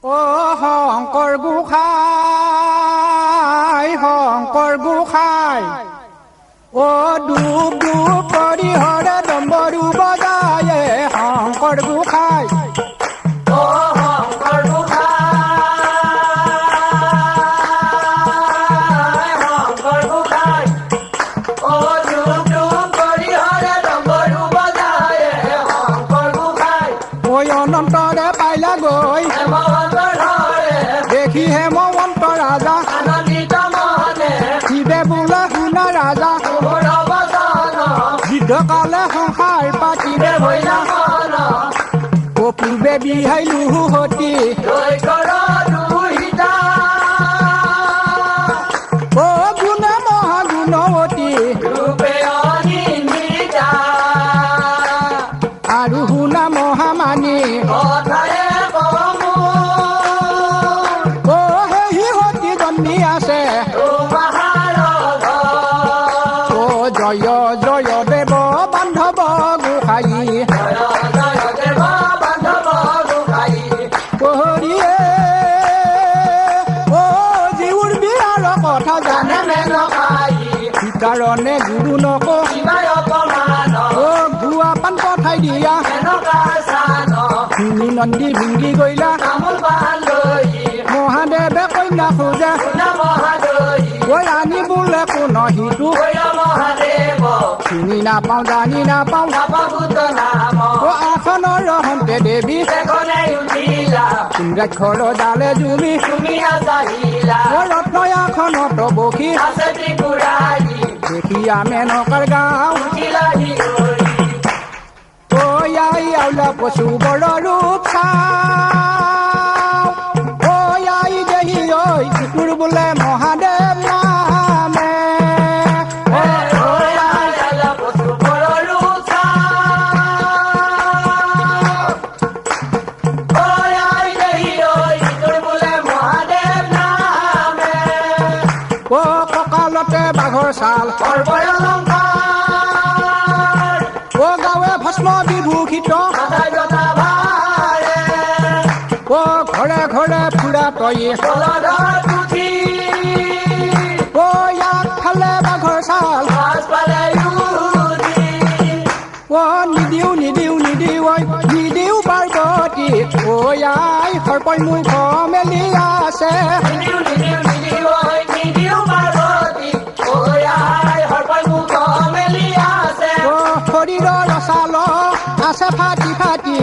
অ শংকৰ গোসাঁই অ ডুব ডুব কৰি হৰে ডম্বৰু বজায়ে শংকৰ গোসাঁই অ শংকৰ গোসাঁই অ ডুব ডুব কৰি হৰে ডম্বৰু বজায়ে শংকৰ গোসাঁই ঐ অনন্তৰে পাইলা গৈ দেখি হেমৱন্ত ৰাজা আনন্দিত মনে শিৱে বোলে শুনা ৰাজা যুদ্ধকালে সংসাৰ পাতিবে ভৈলা মন অ পূৰ্বে বিহাইলো সতী লৈ কৰ দুহিতা অ গুণে মহাগুণৱতী ৰূপে অনিন্দিতা আৰু শুনা মহামানী কথায়ে কমু অ সেই সতী জন্মি আছে তোমাহাৰ অ জয় জয় দেৱ বান্ধৱ গোসাঁই জয় জয় দেৱ বান্ধৱ গোসাঁই পহৰিয়ে অ জীউৰ বিয়াৰ কথা জানে মেনকাই কাৰণে গুৰু নকওঁ শিৱায় অপমান অ গুৱা পান পঠাই দিয়া মেনকাৰ চান শুনি নন্দী ভিংগি গইলা তামোল পাণ লৈ মহাদেৱে কন্যা খোজে শুনা মহাদৈ ঐ আনি বোলে কোন সিটো কৈল মহাদেৱ চিনি নাপাওঁ জানি নাপাওঁ নাপাভূত নাম অ আসনৰ ৰহন্তে দেৱী এখনে উঠিলা ইন্দ্ৰাক্ষৰ ডালে জুমি তুমি আছাহিলা অ ৰত্নয়াখনত বসি আছে ত্ৰিপুৰাৰী দেখি মেনকাৰ গাঁও উঠিলাহি গৈ ঐ আই আউলা পশু বৰ ৰূপ চাওঁ ঐ আই দেহি ঐ কুকুৰ বোলে মহাদেৱ নামে অ কঁকালতে বাঘৰ ছাল অ গাঁৱে ভস্ম বিভূষিত অ ঘৰে ঘৰে ফুৰা তই অ ইয়াক খালে বাঘৰ ছাল অ নিদিও নিদিও নিদিও ঐ নিদিও পাৰ্বতী অ আই সৰ্পই মুখ মেলি আছে অ শৰীৰৰ ছাল আছে ফাটি ফাটি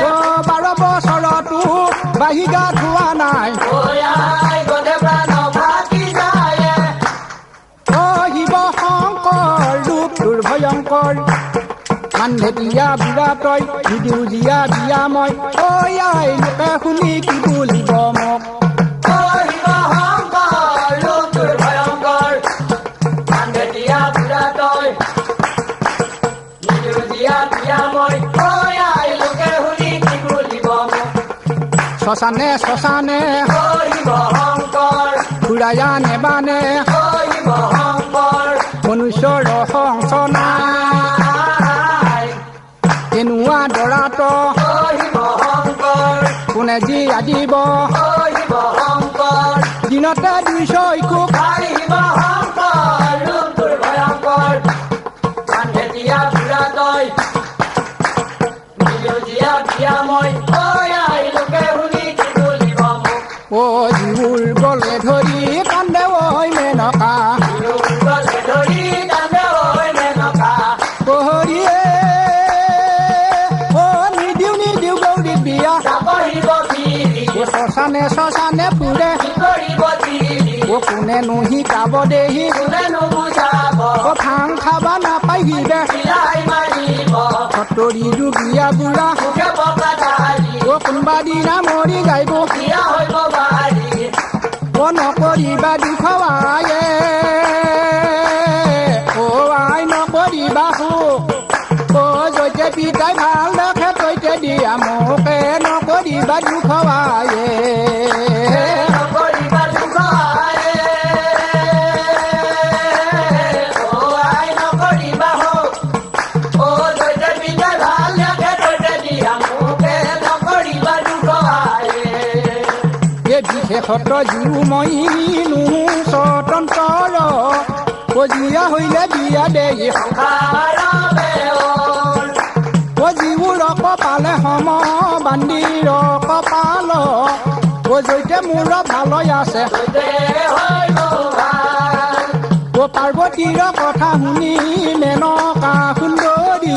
অ 12 বছৰতো বাঢ়ি গা ধোৱা নাই অ শিৱ শংকৰ ৰূপ দুৰ্ভয়ংকৰ কান্ধে দিয়া বুঢ়া তই নিদিও জীয়া বিয়া মই ঐ আই লোকে শুনি কি বুলিব মোক শ্মশানে শ্মশানে ঘূৰায়া নেবানে মনুষ্যৰ সংস নাই এনেকুৱা দৰাত কোনে যি আদিব দিনতে 200 ইকুক অ জীউৰ গলে ধৰি কান্দে ঐ মেনকা পহৰিয়ে অ নিদিও নিদিও গৌৰীত বিয়া অ শ্মশানে শ্মশানে ফুৰে অ কোনেনো শিকাব দেহি অ ভাং খাবা নাপাই সিবে সতৰিৰো বিয়া বুঢ়া অ কোনোবা দিনা মৰি যাইব অ নকৰিবা দুখ আয়ে অ আই নকৰিবা সুখ অ যতে পিতাই ভাল দেখে তৈতে দিয়া মোকে নকৰিবা দুখ আয়ে Oh, ছত্ৰ জীৱ মইনো স্বতন্ত্ৰ জীয়া হইলে বিয়া দেই জীউৰ কপালে সম বান্দিৰ কপাল জৈতে মোৰ ভালই আছে পাৰ্বতীৰ কথা শুনি মেনকা সুন্দৰী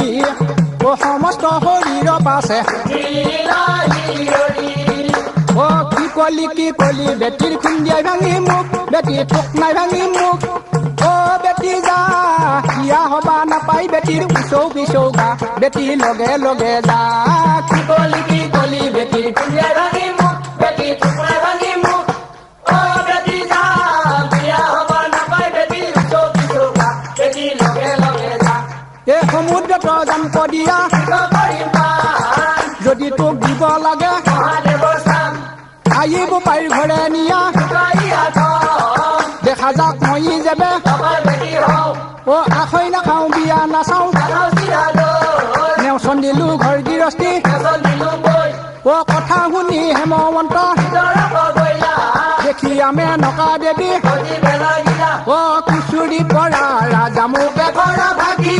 সমস্ত শৰীৰ পাছে কি কলি বেটিৰ খুন্দিয়াই ভাঙি মোক বেটি ঠোক নাই ভাঙি মোক বেটি যা বিয়া হবা নাপাই বেটিৰ উচৌ পিছৌ গা বেটি লগে লগে যা কি কলি বেটিৰ খুন্দিয়াই ভাঙি মোক বেটি ঠোক নাই ভাঙি মোক বেটি যা বিয়া হবা নাপাই বেটিৰ উচৌ পিছৌ গা বেটি লগে লগে যা এই সমুদ্ৰত যাম কদিয়া যদি তোক দিব লাগে আহিব পাৰি ঘৰে নিয়া দেখা যাক মই যাবে আখৈ নাখাওঁ বিয়া নাচাওঁ নেওচন দিলো ঘৰ গৃহস্থী কথা শুনি হেমন্ত দেখি আমে নকা দেৱী কুচুৰি পৰা ৰাজা মোকে ঘৰ ভাগি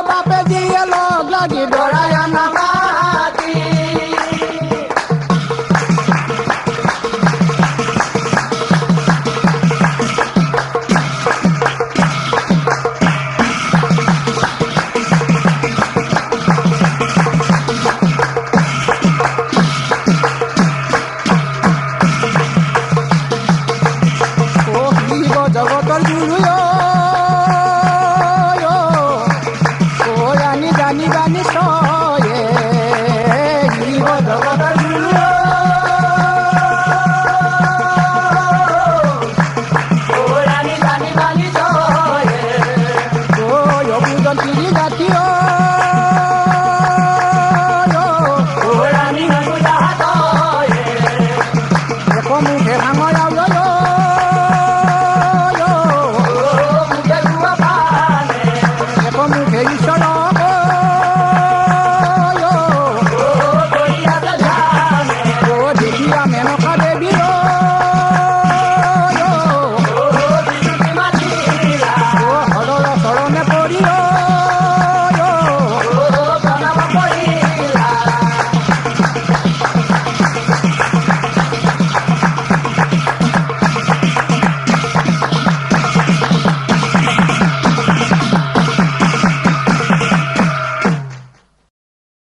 বাপে যিয়ে লগ লাগি দৰাই আনা জগতৰ গুৰু জানি জানি জানি